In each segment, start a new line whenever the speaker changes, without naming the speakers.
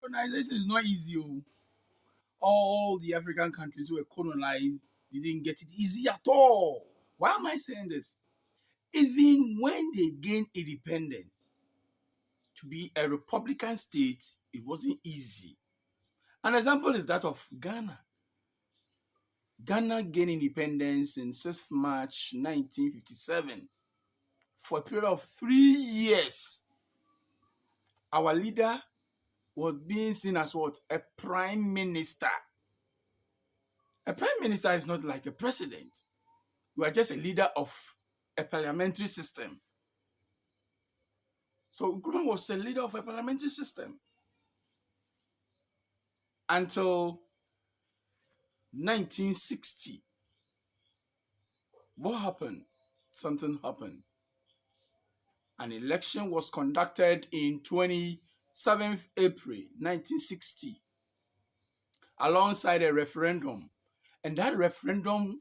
Colonization is not easy. Oh. All the African countries who were colonized didn't get it easy at all. Why am I saying this? Even when they gained independence, to be a republican state, it wasn't easy. An example is that of Ghana. Ghana gained independence in 6th March 1957. For a period of 3 years, our leader was being seen as what? A prime minister. A prime minister is not like a president. You are just a leader of a parliamentary system. So Nkrumah was a leader of a parliamentary system until 1960. What happened? Something happened. An election was conducted in 27th April 1960 alongside a referendum. And that referendum,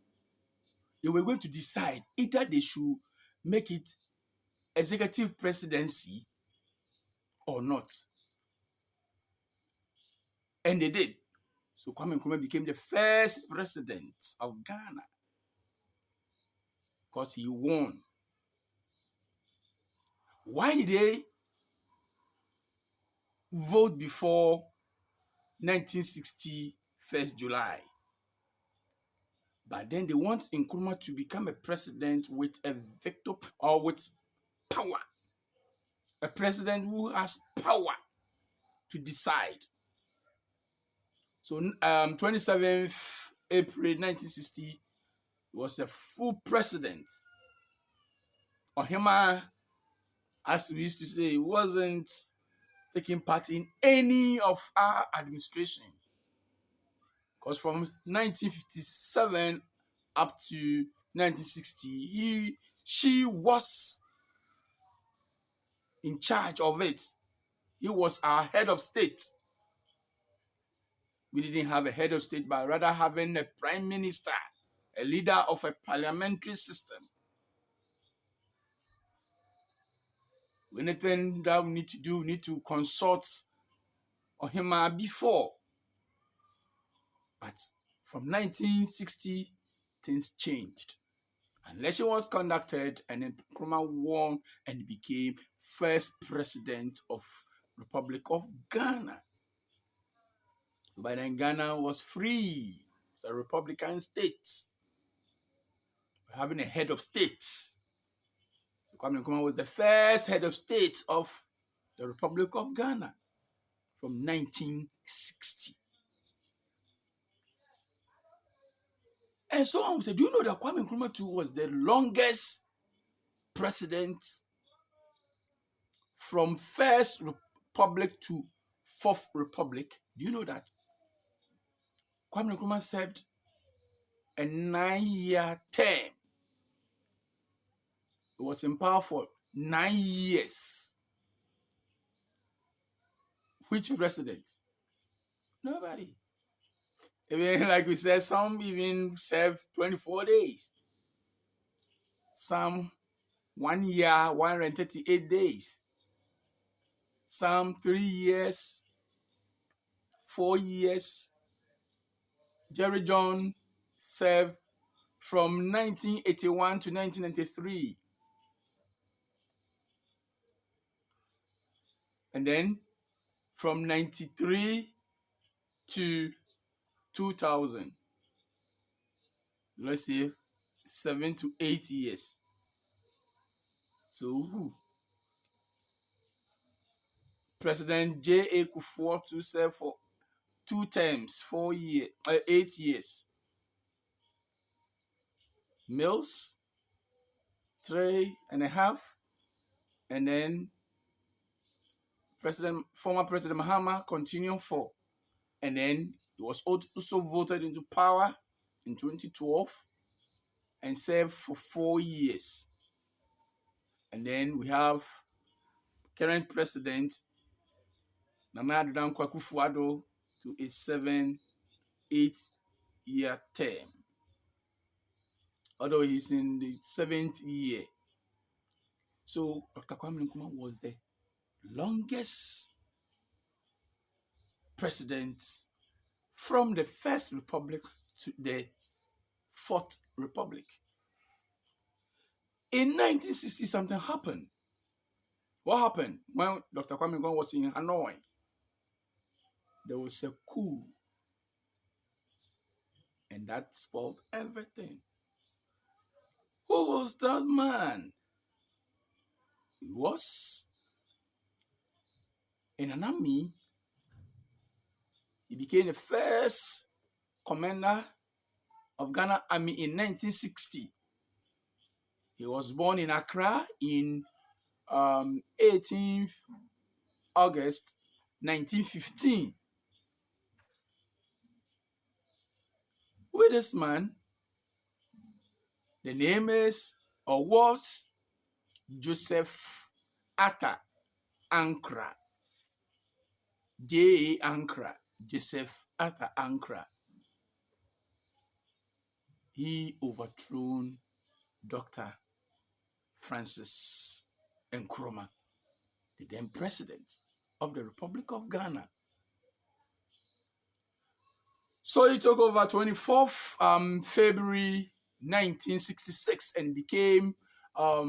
they were going to decide either they should make it executive presidency or not. And they did. So Kwame Nkrumah became the first president of Ghana because he won. Why did they vote before 1960 1st July? But then they want Nkrumah to become a president with a victor or with power. A president who has power to decide. So 27th April 1960 was a full president. Ohima, as we used to say, wasn't taking part in any of our administration. Because from 1957 up to 1960, she was in charge of it. He was our head of state. We didn't have a head of state, but rather having a prime minister, a leader of a parliamentary system. Anything that we need to do, we need to consult Ohima before. But from 1960, things changed. An election was conducted, and then Nkrumah won and became first president of Republic of Ghana. By then, Ghana was free. It's a republican state. We're having a head of state. So Kwame Nkrumah was the first head of state of the Republic of Ghana from 1960. And so on. Do you know that Kwame Nkrumah too was the longest president from First Republic to Fourth Republic? Do you know that? Kwame Nkrumah served a 9-year term. He was in power for 9 years. Which president? Nobody. Even like we said, some even served 24 days. Some 1 year, 138 days. Some 3 years, 4 years. Jerry John served from 1981 to 1993. And then from 93 to 2000. Let's say 7 to 8 years. So President J.A. Kufuor served for 2 terms, 8 years. Mills, 3.5, and then former President Mahama continued 4, and then he was also voted into power in 2012 and served for 4 years. And then we have current president Nana Addo Dankwa Akufo-Addo to a 7-8 year term, although he's in the 7th year. So Dr. Kwame Nkrumah was the longest presidents from the First Republic to the Fourth Republic. In 1960, something happened. What happened? When Dr. Kwame Nkrumah was in Hanoi, there was a coup, and that spoiled everything. Who was that man? He was in an army. He became the first commander of Ghana Army in 1960. He was born in Accra in 18th August 1915. Who is this man? The name is or was Joseph Atta Ankra. J.A. Ankra. Joseph Atta Ankra. He overthrew Dr. Francis Nkrumah, the then president of the Republic of Ghana. So he took over 24th February 1966 and became a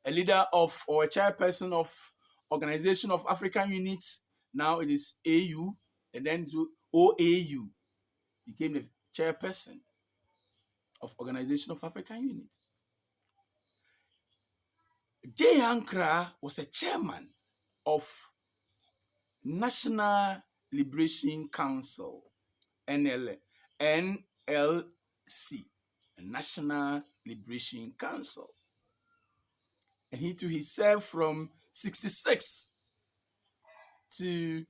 leader of or a chairperson of Organization of African Units. Now it is AU, and then to OAU. Became the chairperson of Organization of African Units. J. Ankra was a chairman of National Liberation Council, NLC, National Liberation Council. And he served from 66 to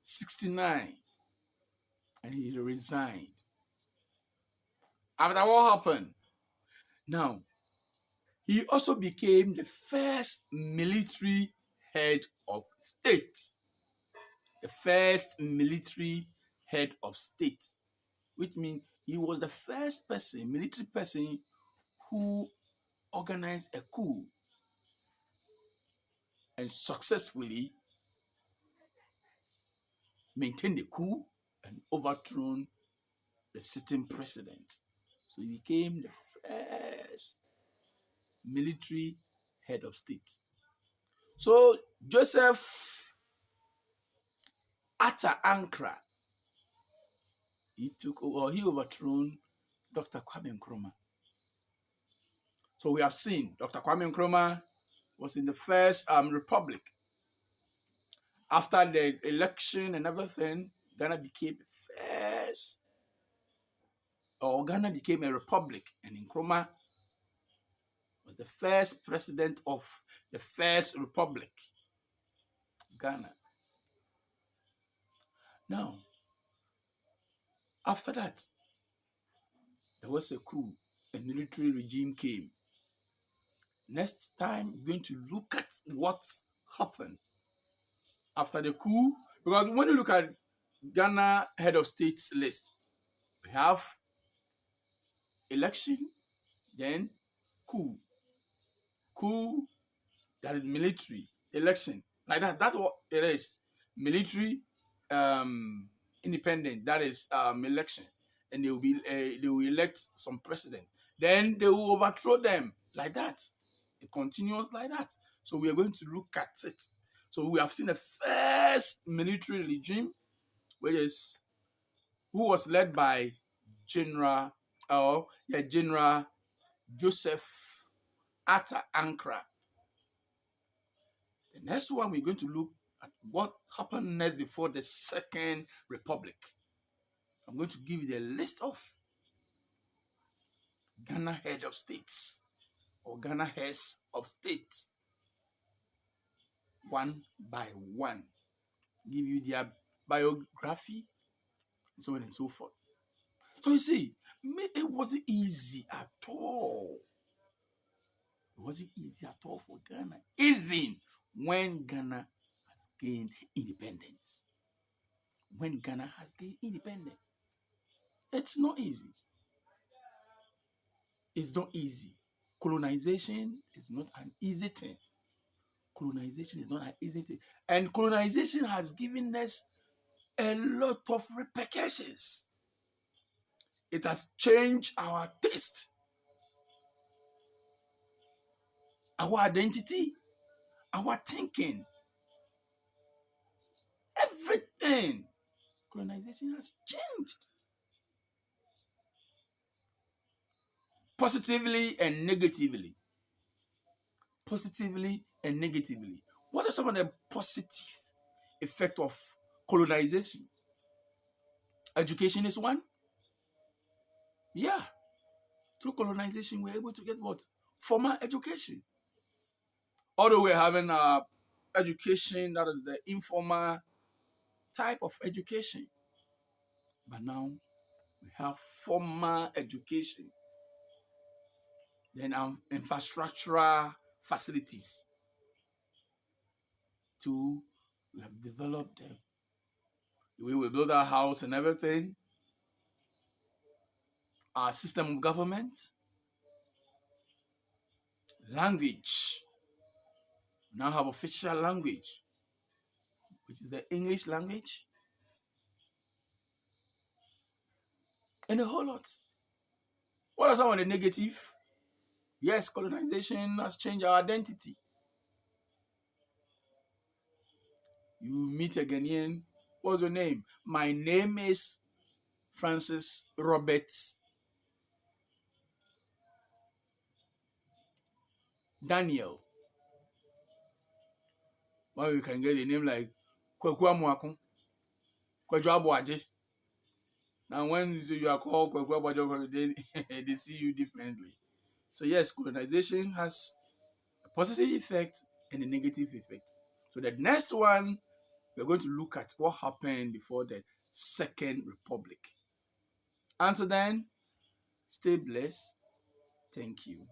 69. And he resigned. After what happened? Now, he also became the first military head of state. The first military head of state, which means he was the first person, military person, who organized a coup and successfully maintained the coup and overthrown the sitting president. So he became the first military head of state. So Joseph Atta Ankra, he overthrew Dr. Kwame Nkrumah. So we have seen Dr. Kwame Nkrumah was in the first republic. After the election and everything, Ghana became a republic, and Nkrumah was the first president of the first republic, Ghana. Now, after that, there was a coup, a military regime came. Next time, we're going to look at what happened after the coup, because when you look at Ghana head of states list, we have election, then coup, that is military, election, like that. That's what it is. Military, independent, that is election, and they will elect some president. Then they will overthrow them like that. It continues like that. So we are going to look at it. So we have seen the first military regime, who was led by General Joseph Atta Ankra. The next one, we're going to look at what happened next before the Second Republic. I'm going to give you the list of Ghana head of states or Ghana heads of states, one by one. Give you their biography, and so on and so forth. So you see, it wasn't easy at all. It wasn't easy at all for Ghana, even when Ghana has gained independence. When Ghana has gained independence, it's not easy. It's not easy. Colonization is not an easy thing. Colonization is not an easy thing. And colonization has given us a lot of repercussions. It has changed our taste, our identity, our thinking, everything. Colonization has changed positively and negatively. Positively and negatively. What are some of the positive effects of colonization? Education is one. Yeah, through colonization, we're able to get what? Formal education. Although we're having education that is the informal type of education, but now we have formal education, then infrastructural facilities to we have developed them. The way we build our house and everything, our system of government, language. We now have official language, which is the English language, and a whole lot. What are some of the negative? Yes, colonization has changed our identity. You meet a Ghanaian, what's your name? My name is Francis Roberts Daniel. Why you can get a name like Kwaku Amuakun, Kwajo Abuaje. Now when you are called Kwaku Abuaje, they see you differently. So yes, colonization has a positive effect and a negative effect. So the next one, we're going to look at what happened before the Second Republic. Until then, stay blessed. Thank you.